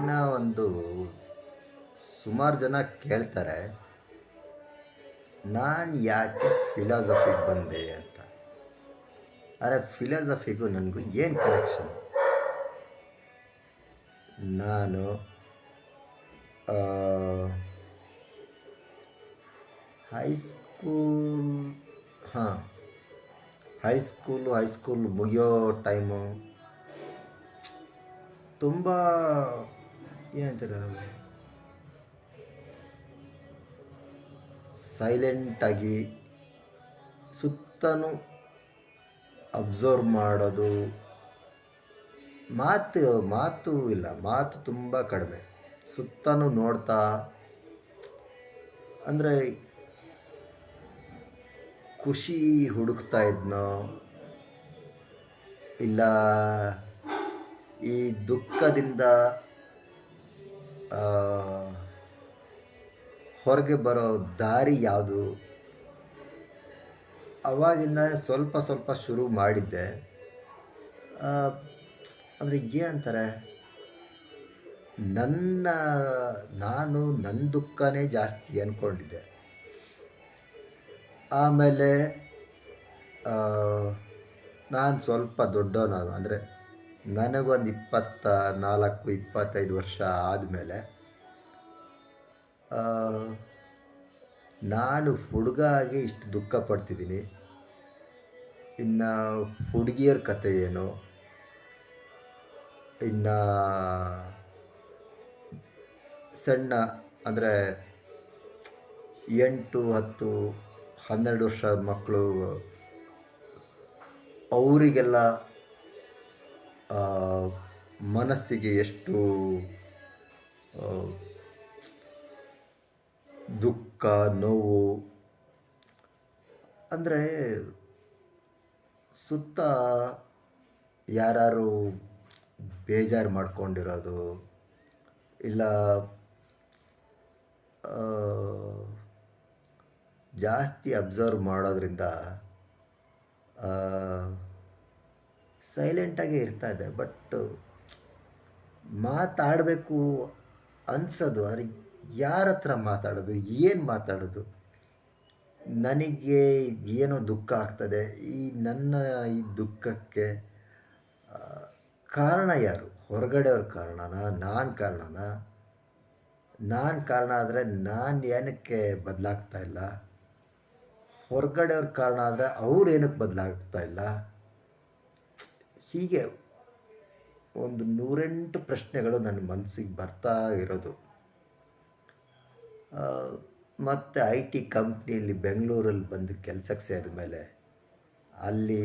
ನನ್ನ ಒಂದು ಸುಮಾರು ಜನ ಕೇಳ್ತಾರೆ, ನಾನು ಯಾಕೆ ಫಿಲಾಸಫಿಗೆ ಬಂದೆ ಅಂತ. ಆದರೆ ಫಿಲಾಸಫಿಗೂ ನನಗೂ ಏನು ಕನೆಕ್ಷನ್? ನಾನು ಹೈಸ್ಕೂಲ್ ಹಾಂ ಹೈಸ್ಕೂಲ್ ಮುಗಿಯೋ ಟೈಮು ತುಂಬ ಏನಂತಾರೆ, ಸೈಲೆಂಟಾಗಿ ಸುತ್ತಲೂ ಅಬ್ಸರ್ವ್ ಮಾಡೋದು. ಮಾತು ಇಲ್ಲ, ಮಾತು ತುಂಬ ಕಡಿಮೆ. ಸುತ್ತಲೂ ನೋಡ್ತಾ, ಅಂದರೆ ಖುಷಿ ಹುಡುಕ್ತಾ ಇದ್ನೋ ಇಲ್ಲ ಈ ದುಃಖದಿಂದ ಹೊರಗೆ ಬರೋ ದಾರಿ ಯಾವುದು, ಅವಾಗಿಂದ ಸ್ವಲ್ಪ ಸ್ವಲ್ಪ ಶುರು ಮಾಡಿದ್ದೆ. ಅಂದರೆ ಏನಂತಾರೆ, ನಾನು ನನ್ನ ದುಃಖನೇ ಜಾಸ್ತಿ ಅಂದ್ಕೊಂಡಿದ್ದೆ. ಆಮೇಲೆ ನಾನು ಸ್ವಲ್ಪ ದೊಡ್ಡವನಾದ, ಅಂದರೆ ನನಗೊಂದು 24-25 ವರ್ಷ ಆದಮೇಲೆ ನಾನು ಹುಡುಗ ಆಗಿ ಇಷ್ಟು ದುಃಖ ಪಡ್ತಿದ್ದೀನಿ, ಇನ್ನು ಹುಡುಗಿಯರ ಕತೆ ಏನು, ಇನ್ನು ಸಣ್ಣ ಅಂದರೆ 8, 10, 12 ವರ್ಷದ ಮಕ್ಕಳು, ಅವರಿಗೆಲ್ಲ ಮನಸ್ಸಿಗೆ ಎಷ್ಟು ದುಃಖ ನೋವು. ಅಂದರೆ ಸುತ್ತ ಯಾರು ಬೇಜಾರು ಮಾಡ್ಕೊಂಡಿರೋದು, ಇಲ್ಲ ಜಾಸ್ತಿ ಅಬ್ಸರ್ವ್ ಮಾಡೋದ್ರಿಂದ ಸೈಲೆಂಟಾಗೇ ಇರ್ತಾಯಿದ್ದೆ. ಬಟ್ ಮಾತಾಡಬೇಕು ಅನಿಸೋದು, ಆದರೆ ಯಾರ ಹತ್ರ ಮಾತಾಡೋದು, ಏನು ಮಾತಾಡೋದು? ನನಗೆ ಏನೋ ದುಃಖ ಆಗ್ತದೆ. ನನ್ನ ಈ ದುಃಖಕ್ಕೆ ಕಾರಣ ಯಾರು? ಹೊರಗಡೆಯವ್ರ ಕಾರಣನಾ, ನಾನು ಕಾರಣನಾ? ನಾನು ಕಾರಣ ಆದರೆ ನಾನು ಏನಕ್ಕೆ ಬದಲಾಗ್ತಾ ಇಲ್ಲ? ಹೊರಗಡೆಯವ್ರ ಕಾರಣ ಆದರೆ ಅವ್ರು ಏನಕ್ಕೆ ಬದಲಾಗ್ತಾ ಇಲ್ಲ? ಹೀಗೆ ಒಂದು 108 ಪ್ರಶ್ನೆಗಳು ನನ್ನ ಮನಸ್ಸಿಗೆ ಬರ್ತಾ ಇರೋದು. ಮತ್ತು IT ಕಂಪ್ನಿಯಲ್ಲಿ ಬೆಂಗಳೂರಲ್ಲಿ ಬಂದು ಕೆಲಸಕ್ಕೆ ಸೇರಿದ ಮೇಲೆ ಅಲ್ಲಿ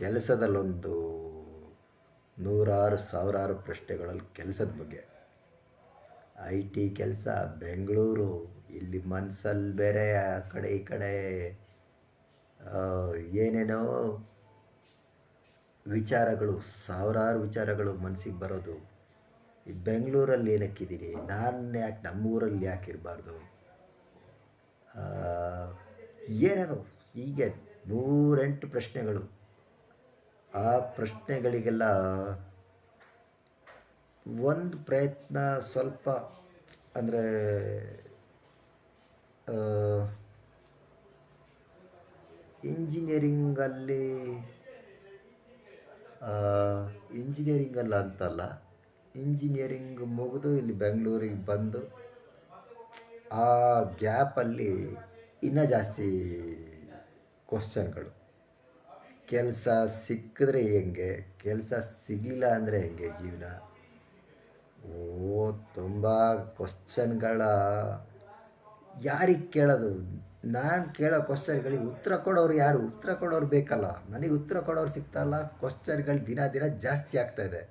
ಕೆಲಸದಲ್ಲೊಂದು 100,000 ಪ್ರಶ್ನೆಗಳಲ್ಲಿ ಕೆಲಸದ ಬಗ್ಗೆ. IT ಕೆಲಸ ಬೆಂಗಳೂರು, ಇಲ್ಲಿ ಮನಸ್ಸಲ್ಲಿ ಬೇರೆ ಆ ಕಡೆ ಈ ಕಡೆ ಏನೇನೋ ವಿಚಾರಗಳು, 1000 ವಿಚಾರಗಳು ಮನಸ್ಸಿಗೆ ಬರೋದು. ಈ ಬೆಂಗಳೂರಲ್ಲಿ ಏನಕ್ಕಿದ್ದೀನಿ, ನಾನು ಯಾಕೆ ನಮ್ಮೂರಲ್ಲಿ ಯಾಕೆ ಇರಬಾರ್ದು, ಏನೇನೋ ಹೀಗೆ 108 ಪ್ರಶ್ನೆಗಳು. ಆ ಪ್ರಶ್ನೆಗಳಿಗೆಲ್ಲ ಒಂದು ಪ್ರಯತ್ನ ಸ್ವಲ್ಪ, ಅಂದರೆ ಇಂಜಿನಿಯರಿಂಗಲ್ಲ ಅಂತಲ್ಲ, ಇಂಜಿನಿಯರಿಂಗ್ ಮುಗಿದು ಇಲ್ಲಿ ಬೆಂಗಳೂರಿಗೆ ಬಂದು ಆ ಗ್ಯಾಪಲ್ಲಿ ಇನ್ನೂ ಜಾಸ್ತಿ ಕ್ವಶ್ಚನ್ಗಳು. ಕೆಲಸ ಸಿಕ್ಕಿದ್ರೆ ಹೆಂಗೆ, ಕೆಲಸ ಸಿಗಲಿಲ್ಲ ಅಂದರೆ ಹೆಂಗೆ ಜೀವನ? ತುಂಬ ಕ್ವಶ್ಚನ್ಗಳ. ಯಾರಿಗೆ ಕೇಳೋದು? ನಾನು ಕೇಳೋ ಕ್ವಶ್ಚನ್ಗಳಿಗೆ ಉತ್ತರ ಕೊಡೋರು ಯಾರು? ಉತ್ತರ ಕೊಡೋರು ಬೇಕಲ್ಲ. ನನಗೆ ಉತ್ತರ ಕೊಡೋರು ಸಿಗ್ತಾಯಿಲ್ಲ. ಕ್ವಶ್ಚನ್ಗಳು ದಿನ ದಿನ ಜಾಸ್ತಿ ಆಗ್ತಾಯಿದೆ.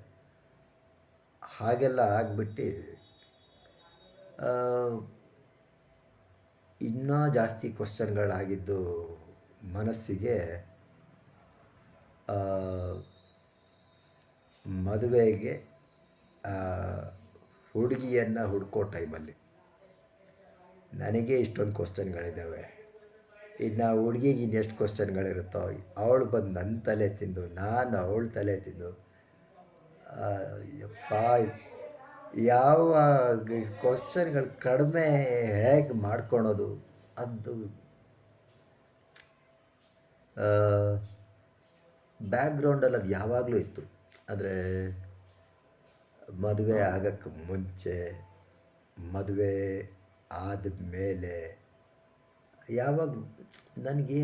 ಹಾಗೆಲ್ಲ ಆಗಿಬಿಟ್ಟು ಇನ್ನೂ ಜಾಸ್ತಿ ಕ್ವಶ್ಚನ್ಗಳಾಗಿದ್ದು ಮನಸ್ಸಿಗೆ ಮದುವೆಗೆ ಹುಡುಗಿಯನ್ನು ಹುಡ್ಕೋ ಟೈಮಲ್ಲಿ ನನಗೆ ಇಷ್ಟೊಂದು ಕ್ವಶ್ಚನ್ಗಳಿದ್ದಾವೆ. ಇನ್ನು ಹುಡುಗಿಗೆ ಇನ್ನೆಷ್ಟು ಕ್ವಶ್ಚನ್ಗಳಿರುತ್ತೋ, ಅವಳು ಬಂದು ನನ್ನ ತಲೆ ತಿಂದು, ನಾನು ಅವಳ ತಲೆ ತಿಂದು, ಯಪ್ಪ ಯಾವ ಕ್ವಶನ್ಗಳು ಕಡಿಮೆ ಹೇಗೆ ಮಾಡ್ಕೊಳೋದು ಅದು ಬ್ಯಾಕ್ಗ್ರೌಂಡಲ್ಲಿ ಅದು ಯಾವಾಗಲೂ ಇತ್ತು. ಆದರೆ ಮದುವೆ ಆಗಕ್ಕೆ ಮುಂಚೆ, ಮದುವೆ ಆದಮೇಲೆ ಯಾವಾಗ ನನಗೆ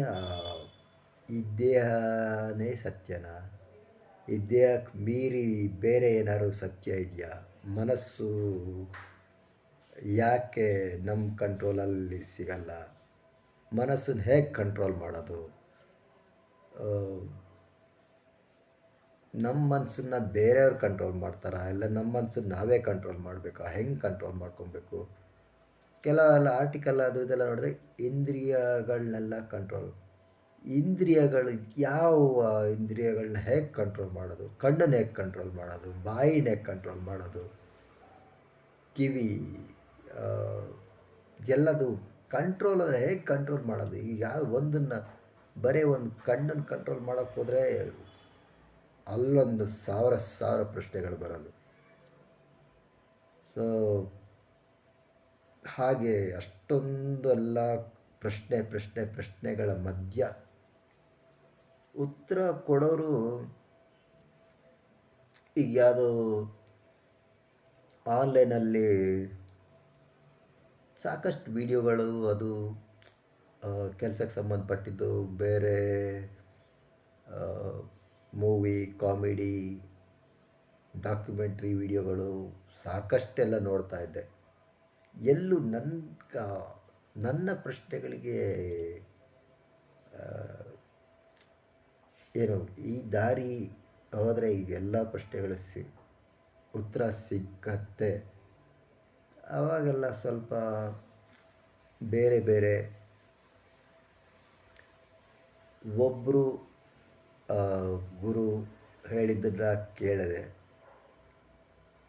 ಈ ದೇಹನೇ ಸತ್ಯನಾ, ಈ ದೇಹಕ್ಕೆ ಮೀರಿ ಬೇರೆ ಏನಾದ್ರು ಸತ್ಯ ಇದೆಯಾ, ಮನಸ್ಸು ಯಾಕೆ ನಮ್ಮ ಕಂಟ್ರೋಲಲ್ಲಿ ಸಿಗಲ್ಲ, ಮನಸ್ಸನ್ನು ಹೇಗೆ ಕಂಟ್ರೋಲ್ ಮಾಡೋದು, ನಮ್ಮ ಮನಸ್ಸನ್ನ ಬೇರೆಯವ್ರು ಕಂಟ್ರೋಲ್ ಮಾಡ್ತಾರಾ ಇಲ್ಲ ನಮ್ಮ ಮನಸ್ಸನ್ನು ನಾವೇ ಕಂಟ್ರೋಲ್ ಮಾಡಬೇಕಾ, ಹೆಂಗೆ ಕಂಟ್ರೋಲ್ ಮಾಡ್ಕೊಬೇಕು. ಕೆಲವೆಲ್ಲ ಆರ್ಟಿಕಲ್ ಅದು ಇದೆಲ್ಲ ನೋಡಿದ್ರೆ ಇಂದ್ರಿಯಗಳನ್ನೆಲ್ಲ ಕಂಟ್ರೋಲ್, ಇಂದ್ರಿಯಗಳು ಯಾವ ಇಂದ್ರಿಯಗಳನ್ನ ಹೇಗೆ ಕಂಟ್ರೋಲ್ ಮಾಡೋದು, ಕಣ್ಣನ್ನು ಹೇಗೆ ಕಂಟ್ರೋಲ್ ಮಾಡೋದು, ಬಾಯಿನ ಹೇಗೆ ಕಂಟ್ರೋಲ್ ಮಾಡೋದು, ಕಿವಿ ಎಲ್ಲದು ಕಂಟ್ರೋಲ್ ಅಂದರೆ ಹೇಗೆ ಕಂಟ್ರೋಲ್ ಮಾಡೋದು. ಈಗ ಯಾವ ಒಂದನ್ನು ಬರೀ ಒಂದು ಕಣ್ಣನ್ನು ಕಂಟ್ರೋಲ್ ಮಾಡೋಕ್ಕೆ ಹೋದರೆ ಅಲ್ಲೊಂದು ಸಾವಿರ ಸಾವಿರ ಪ್ರಶ್ನೆಗಳು ಬರೋದು. ಸೊ ಹಾಗೆ ಅಷ್ಟೊಂದು ಎಲ್ಲ ಪ್ರಶ್ನೆಗಳ ಮಧ್ಯ ಉತ್ತರ ಕೊಡೋರು ಈಗ ಯಾವುದೋ ಆನ್ಲೈನಲ್ಲಿ ಸಾಕಷ್ಟು ವಿಡಿಯೋಗಳು, ಅದು ಕೆಲಸಕ್ಕೆ ಸಂಬಂಧಪಟ್ಟಿದ್ದು, ಬೇರೆ ಮೂವಿ, ಕಾಮಿಡಿ, ಡಾಕ್ಯುಮೆಂಟ್ರಿ ವಿಡಿಯೋಗಳು ಸಾಕಷ್ಟೆಲ್ಲ ನೋಡ್ತಾ ಇದ್ದೆ. ಎಲ್ಲೂ ನನ್ನ ಪ್ರಶ್ನೆಗಳಿಗೆ ಏನು ಈ ದಾರಿ ಹೋದರೆ ಈಗೆಲ್ಲ ಪ್ರಶ್ನೆಗಳು ಉತ್ತರ ಸಿಕ್ಕತ್ತೆ. ಆವಾಗೆಲ್ಲ ಸ್ವಲ್ಪ ಬೇರೆ ಬೇರೆ ಒಬ್ಬರು ಗುರು ಹೇಳಿದ್ದನ್ನ ಕೇಳಿದೆ,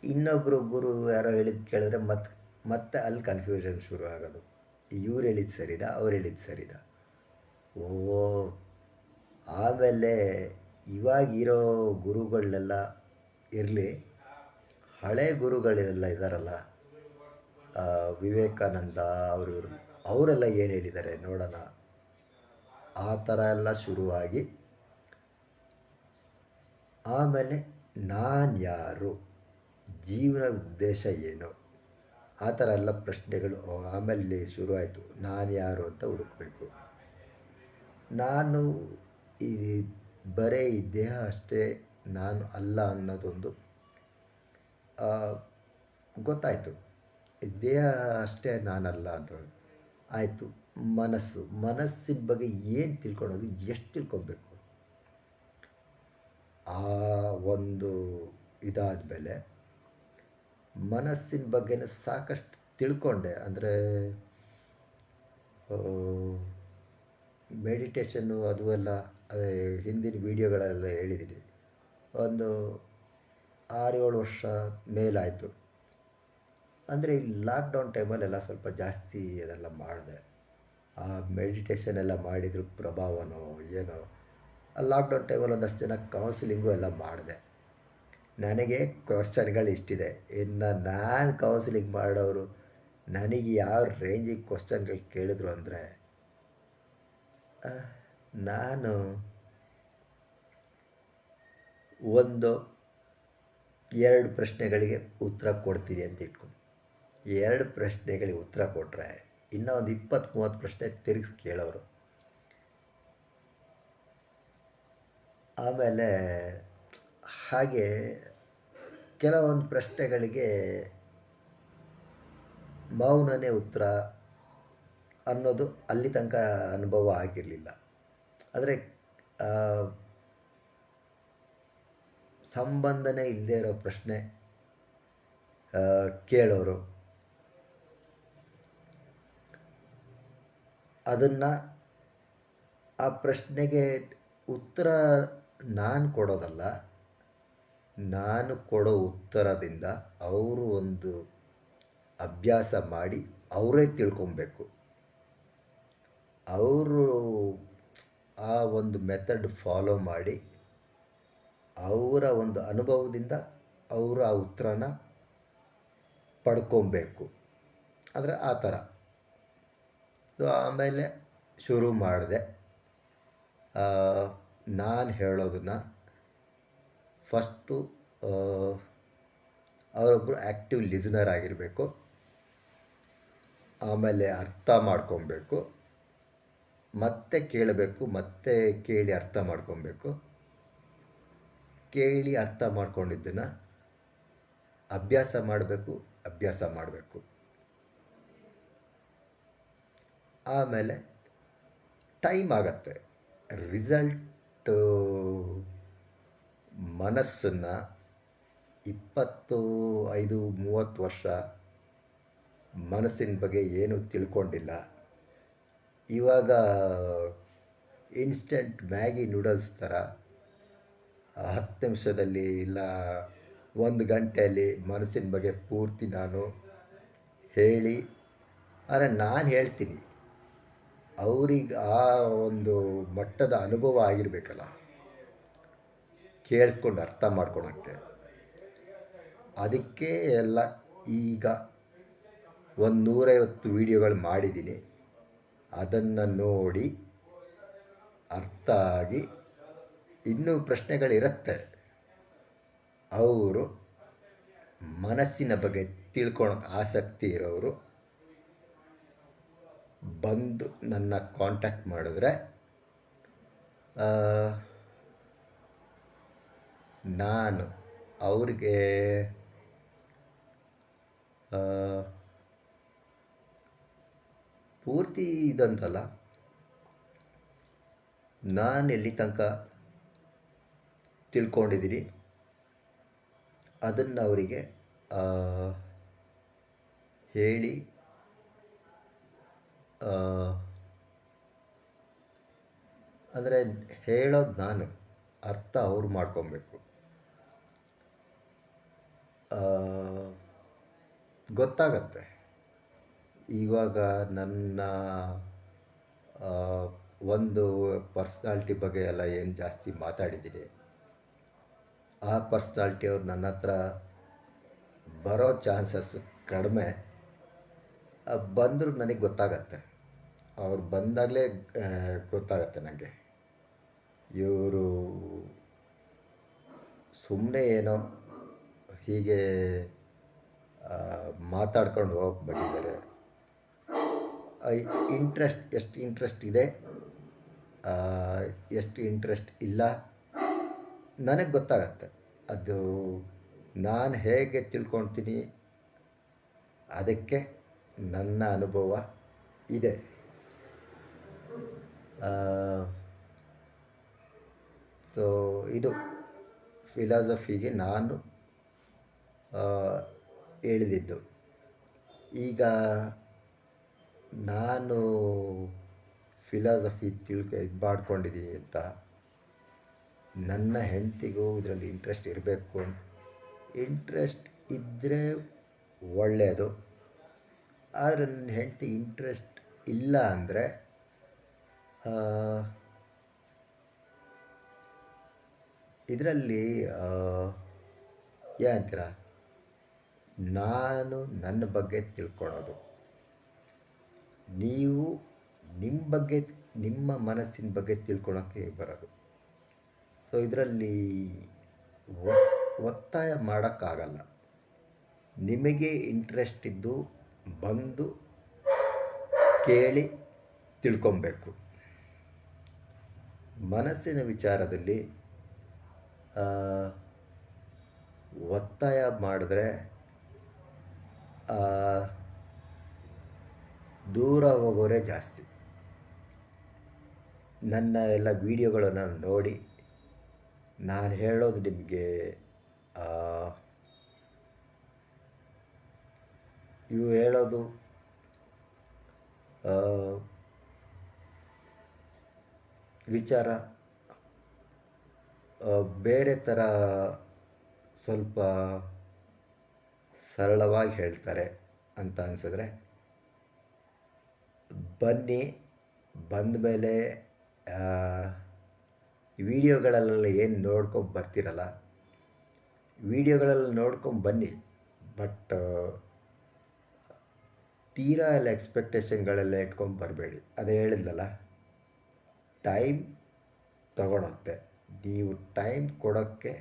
ಇನ್ನೊಬ್ಬರು ಗುರು ಯಾರೋ ಹೇಳಿದ್ದು ಕೇಳಿದ್ರೆ ಮತ್ತೆ ಅಲ್ಲಿ ಕನ್ಫ್ಯೂಷನ್ ಶುರು ಆಗೋದು. ಇವ್ರು ಹೇಳಿದ್ದು ಸರಿನಾ, ಅವ್ರು ಹೇಳಿದ್ದು ಸರಿನಾ. ಓ ಆಮೇಲೆ ಇವಾಗಿರೋ ಗುರುಗಳನ್ನೆಲ್ಲ ಇರಲಿ, ಹಳೆ ಗುರುಗಳೆಲ್ಲ ಇದ್ದಾರಲ್ಲ, ವಿವೇಕಾನಂದ ಅವರು ಅವರೆಲ್ಲ ಏನು ಹೇಳಿದ್ದಾರೆ ನೋಡೋಣ, ಆ ಥರ ಎಲ್ಲ ಶುರುವಾಗಿ ಆಮೇಲೆ ನಾನು ಯಾರು, ಜೀವನದ ಉದ್ದೇಶ ಏನು, ಆ ಥರ ಎಲ್ಲ ಪ್ರಶ್ನೆಗಳು ಆಮೇಲೆ ಶುರುವಾಯಿತು. ನಾನು ಯಾರು ಅಂತ ಹುಡುಕಬೇಕು. ನಾನು ಈ ಬರೀ ಈ ದೇಹ ಅಷ್ಟೇ ನಾನು ಅಲ್ಲ ಅನ್ನೋದೊಂದು ಗೊತ್ತಾಯಿತು. ದೇಹ ಅಷ್ಟೇ ನಾನಲ್ಲ ಅಂತ ಆಯಿತು. ಮನಸ್ಸಿನ ಬಗ್ಗೆ ಏನು ತಿಳ್ಕೊಳೋದು, ಎಷ್ಟು ತಿಳ್ಕೊಬೇಕು, ಆ ಒಂದು ಇದಾದ ಮೇಲೆ ಮನಸ್ಸಿನ ಬಗ್ಗೆನೂ ಸಾಕಷ್ಟು ತಿಳ್ಕೊಂಡೆ. ಅಂದರೆ ಮೆಡಿಟೇಷನ್ನು ಅದು ಎಲ್ಲ ಅದೇ ಹಿಂದಿನ ವೀಡಿಯೋಗಳೆಲ್ಲ ಹೇಳಿದ್ದೀನಿ. ಒಂದು 6-7 ವರ್ಷ ಮೇಲಾಯಿತು. ಅಂದರೆ ಈ ಲಾಕ್ಡೌನ್ ಟೈಮಲ್ಲೆಲ್ಲ ಸ್ವಲ್ಪ ಜಾಸ್ತಿ ಅದೆಲ್ಲ ಮಾಡಿದೆ. ಆ ಮೆಡಿಟೇಷನ್ ಎಲ್ಲ ಮಾಡಿದ್ರ ಪ್ರಭಾವನೋ ಏನೋ, ಆ ಲಾಕ್ಡೌನ್ ಟೈಮಲ್ಲಿ ಒಂದಷ್ಟು ಜನ ಕೌನ್ಸಿಲಿಂಗು ಎಲ್ಲ ಮಾಡಿದೆ. ನನಗೆ ಕ್ವಶನ್ಗಳು ಇಷ್ಟಿದೆ, ಇನ್ನು ನಾನು ಕೌನ್ಸಿಲಿಂಗ್ ಮಾಡೋರು ನನಗೆ ಯಾವ ರೇಂಜಿಗೆ ಕ್ವಶನ್ಗಳು ಕೇಳಿದ್ರು ಅಂದರೆ, ನಾನು 1-2 ಪ್ರಶ್ನೆಗಳಿಗೆ ಉತ್ತರ ಕೊಡ್ತೀನಿ ಅಂತ ಇಟ್ಕೊಂಡು, 2 ಪ್ರಶ್ನೆಗಳಿಗೆ ಉತ್ತರ ಕೊಟ್ಟರೆ ಇನ್ನೂ ಒಂದು 20-30 ಪ್ರಶ್ನೆ ತಿರುಗಿಸಿ ಕೇಳೋರು. ಆಮೇಲೆ ಹಾಗೆ ಕೆಲವೊಂದು ಪ್ರಶ್ನೆಗಳಿಗೆ ಮೌನನೇ ಉತ್ತರ ಅನ್ನೋದು ಅಲ್ಲಿ ತನಕ ಅನುಭವ ಆಗಿರಲಿಲ್ಲ. ಆದರೆ ಸಂಬಂಧನೇ ಇಲ್ಲದೆ ಇರೋ ಪ್ರಶ್ನೆ ಕೇಳೋರು, ಅದನ್ನು ಆ ಪ್ರಶ್ನೆಗೆ ಉತ್ತರ ನಾನು ಕೊಡೋದಲ್ಲ, ನಾನು ಕೊಡೋ ಉತ್ತರದಿಂದ ಅವರು ಒಂದು ಅಭ್ಯಾಸ ಮಾಡಿ ಅವರೇ ತಿಳ್ಕೊಬೇಕು. ಅವರು ಆ ಒಂದು ಮೆಥಡ್ ಫಾಲೋ ಮಾಡಿ ಅವರ ಒಂದು ಅನುಭವದಿಂದ ಅವರು ಆ ಉತ್ತರನ ಪಡ್ಕೊಬೇಕು. ಅಂದರೆ ಆ ಥರ. ಸೊ ಆಮೇಲೆ ಶುರು ಮಾಡಿದೆ. ನಾನು ಹೇಳೋದನ್ನು ಫಸ್ಟು ಅವರೊಬ್ಬರು ಆ್ಯಕ್ಟಿವ್ ಲಿಸನರ್ ಆಗಿರಬೇಕು. ಆಮೇಲೆ ಅರ್ಥ ಮಾಡ್ಕೊಬೇಕು, ಮತ್ತೆ ಕೇಳಬೇಕು, ಮತ್ತೆ ಕೇಳಿ ಅರ್ಥ ಮಾಡ್ಕೊಬೇಕು. ಕೇಳಿ ಅರ್ಥ ಮಾಡ್ಕೊಂಡಿದ್ದನ್ನು ಅಭ್ಯಾಸ ಮಾಡಬೇಕು. ಆಮೇಲೆ ಟೈಮ್ ಆಗತ್ತೆ. ರಿಸಲ್ಟು ಮನಸ್ಸನ್ನು 25-30 ವರ್ಷ ಮನಸ್ಸಿನ ಬಗ್ಗೆ ಏನೂ ತಿಳ್ಕೊಂಡಿಲ್ಲ. ಇವಾಗ ಇನ್ಸ್ಟೆಂಟ್ ಮ್ಯಾಗಿ ನೂಡಲ್ಸ್ ಥರ 10 ನಿಮಿಷದಲ್ಲಿ ಇಲ್ಲ 1 ಗಂಟೆಯಲ್ಲಿ ಮನಸ್ಸಿನ ಬಗ್ಗೆ ಪೂರ್ತಿ ನಾನು ಹೇಳಿ, ಆದರೆ ನಾನು ಹೇಳ್ತೀನಿ, ಅವ್ರಿಗೆ ಆ ಒಂದು ಮಟ್ಟದ ಅನುಭವ ಆಗಿರಬೇಕಲ್ಲ ಕೇಳಿಸ್ಕೊಂಡು ಅರ್ಥ ಮಾಡ್ಕೊಳಕ್ಕೆ. ಅದಕ್ಕೆ ಎಲ್ಲ ಈಗ 150 ವೀಡಿಯೋಗಳು ಮಾಡಿದ್ದೀನಿ. ಅದನ್ನು ನೋಡಿ ಅರ್ಥ ಆಗಿ ಇನ್ನೂ ಪ್ರಶ್ನೆಗಳಿರುತ್ತೆ. ಅವರು ಮನಸ್ಸಿನ ಬಗ್ಗೆ ತಿಳ್ಕೊಳಕ್ಕೆ ಆಸಕ್ತಿ ಇರೋರು ಬಂದು ನನ್ನ ಕಾಂಟ್ಯಾಕ್ಟ್ ಮಾಡಿದ್ರೆ ನಾನು ಅವ್ರಿಗೆ ಪೂರ್ತಿ ಇದಂತಲ್ಲ, ನಾನು ಎಲ್ಲಿ ತನಕ ತಿಳ್ಕೊಂಡಿದ್ದೀನಿ ಅದನ್ನು ಅವರಿಗೆ ಹೇಳಿ ಅಂದರೆ ಹೇಳೋದು ನಾನು, ಅರ್ಥ ಅವ್ರು ಮಾಡ್ಕೊಬೇಕು. ಗೊತ್ತಾಗತ್ತೆ. ಇವಾಗ ನನ್ನ ಒಂದು ಪರ್ಸ್ನಾಲಿಟಿ ಬಗ್ಗೆ ಎಲ್ಲ ಏನು ಜಾಸ್ತಿ ಮಾತಾಡಿದ್ದೀನಿ, ಆ ಪರ್ಸ್ನಾಲಿಟಿ ಅವ್ರು ನನ್ನ ಹತ್ರ ಬರೋ ಚಾನ್ಸಸ್ ಕಡಿಮೆ. ಬಂದರೂ ನನಗೆ ಗೊತ್ತಾಗತ್ತೆ. ಅವ್ರು ಬಂದಾಗಲೇ ಗೊತ್ತಾಗತ್ತೆ ನನಗೆ, ಇವರು ಸುಮ್ಮನೆ ಏನೋ ಹೀಗೆ ಮಾತಾಡ್ಕೊಂಡು ಹೋಗಕ್ಕೆ ಬಂದಿದ್ದಾರೆ. ಎಷ್ಟು ಇಂಟ್ರೆಸ್ಟ್ ಇದೆ, ಎಷ್ಟು ಇಂಟ್ರೆಸ್ಟ್ ಇಲ್ಲ ನನಗೆ ಗೊತ್ತಾಗತ್ತೆ. ಅದು ನಾನು ಹೇಗೆ ತಿಳ್ಕೊಳ್ತೀನಿ ಅದಕ್ಕೆ ನನ್ನ ಅನುಭವ ಇದೆ. ಸೊ ಇದು ಫಿಲಾಸಫಿಗೆ ನಾನು ಹೇಳಿದ್ದು. ಈಗ ನಾನು ಫಿಲಾಸಫಿ ಇದು ಮಾಡ್ಕೊಂಡಿದ್ದೀನಿ ಅಂತ ನನ್ನ ಹೆಂಡತಿಗೂ ಇದರಲ್ಲಿ ಇಂಟ್ರೆಸ್ಟ್ ಇರಬೇಕು. ಇಂಟ್ರೆಸ್ಟ್ ಇದ್ದರೆ ಒಳ್ಳೆಯದು. ಆದರೆ ನನ್ನ ಹೆಂಡತಿ ಇಂಟ್ರೆಸ್ಟ್ ಇಲ್ಲ ಅಂದರೆ ಇದರಲ್ಲಿ ಏನಂತೀರ, ನಾನು ನನ್ನ ಬಗ್ಗೆ ತಿಳ್ಕೊಳೋದು, ನೀವು ನಿಮ್ಮ ಬಗ್ಗೆ, ನಿಮ್ಮ ಮನಸ್ಸಿನ ಬಗ್ಗೆ ತಿಳ್ಕೊಳೋಕ್ಕೆ ಬರೋದು. ಸೊ ಇದರಲ್ಲಿ ಒತ್ತಾಯ ಮಾಡೋಕ್ಕಾಗಲ್ಲ. ನಿಮಗೆ ಇಂಟ್ರೆಸ್ಟ್ ಇದ್ದು ಬಂದು ಕೇಳಿ ತಿಳ್ಕೊಬೇಕು. ಮನಸ್ಸಿನ ವಿಚಾರದಲ್ಲಿ ಒತ್ತಾಯ ಮಾಡಿದ್ರೆ ದೂರ ಹೋಗೋರೇ ಜಾಸ್ತಿ. ನನ್ನ ಎಲ್ಲ ವೀಡಿಯೋಗಳನ್ನು ನೋಡಿ ನಾನು ಹೇಳೋದು ನಿಮಗೆ ಇವು ಹೇಳೋದು ವಿಚಾರ ಬೇರೆ ಥರ ಸ್ವಲ್ಪ ಸರಳವಾಗಿ ಹೇಳ್ತಾರೆ ಅಂತ ಅನಿಸಿದ್ರೆ ಬನ್ನಿ. ಬಂದ ಮೇಲೆ ವಿಡಿಯೋಗಳಲ್ಲೆಲ್ಲ ಏನು ನೋಡ್ಕೊಂಡು ಬರ್ತಿರಲ್ಲ, ವಿಡಿಯೋಗಳೆಲ್ಲ ನೋಡ್ಕೊಂಡು ಬನ್ನಿ. ಬಟ್ ತೀರಾ ಎಲ್ಲ ಎಕ್ಸ್ಪೆಕ್ಟೇಷನ್ಗಳೆಲ್ಲ ಇಟ್ಕೊಂಡು ಬರಬೇಡಿ. ಅದೇ ಹೇಳಿದ್ನಲ್ಲ, ಟೈಮ್ ತಗೊಳುತ್ತೆ. ನೀವು ಟೈಮ್ ಕೊಡೋಕ್ಕೆ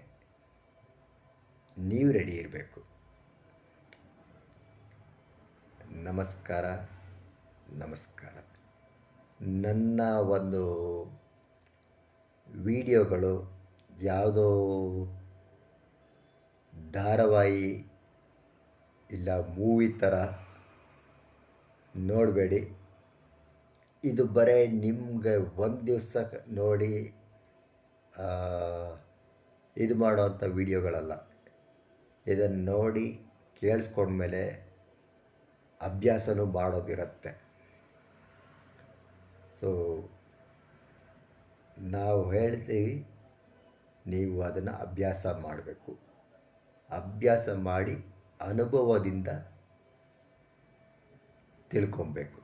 ನೀವು ರೆಡಿ ಇರಬೇಕು. ನಮಸ್ಕಾರ, ನಮಸ್ಕಾರ. ನನ್ನ ಒಂದು ವಿಡಿಯೋಗಳು ಯಾವುದೋ ಧಾರಾವಾಹಿ ಇಲ್ಲ ಮೂವಿ ಥರ ನೋಡಬೇಡಿ. ಇದು ಬರೀ ನಿಮಗೆ ಒಂದು ದಿವಸ ನೋಡಿ ಇದು ಮಾಡೋವಂಥ ವಿಡಿಯೋಗಳಲ್ಲ. ಇದನ್ನು ನೋಡಿ ಕೇಳಿಸ್ಕೊಂಡ್ಮೇಲೆ ಅಭ್ಯಾಸನೂ ಮಾಡೋದಿರುತ್ತೆ. ಸೊ ನಾವು ಹೇಳ್ತೀವಿ, ನೀವು ಅದನ್ನು ಅಭ್ಯಾಸ ಮಾಡಬೇಕು. ಅಭ್ಯಾಸ ಮಾಡಿ ಅನುಭವದಿಂದ ತಿಳ್ಕೊಬೇಕು.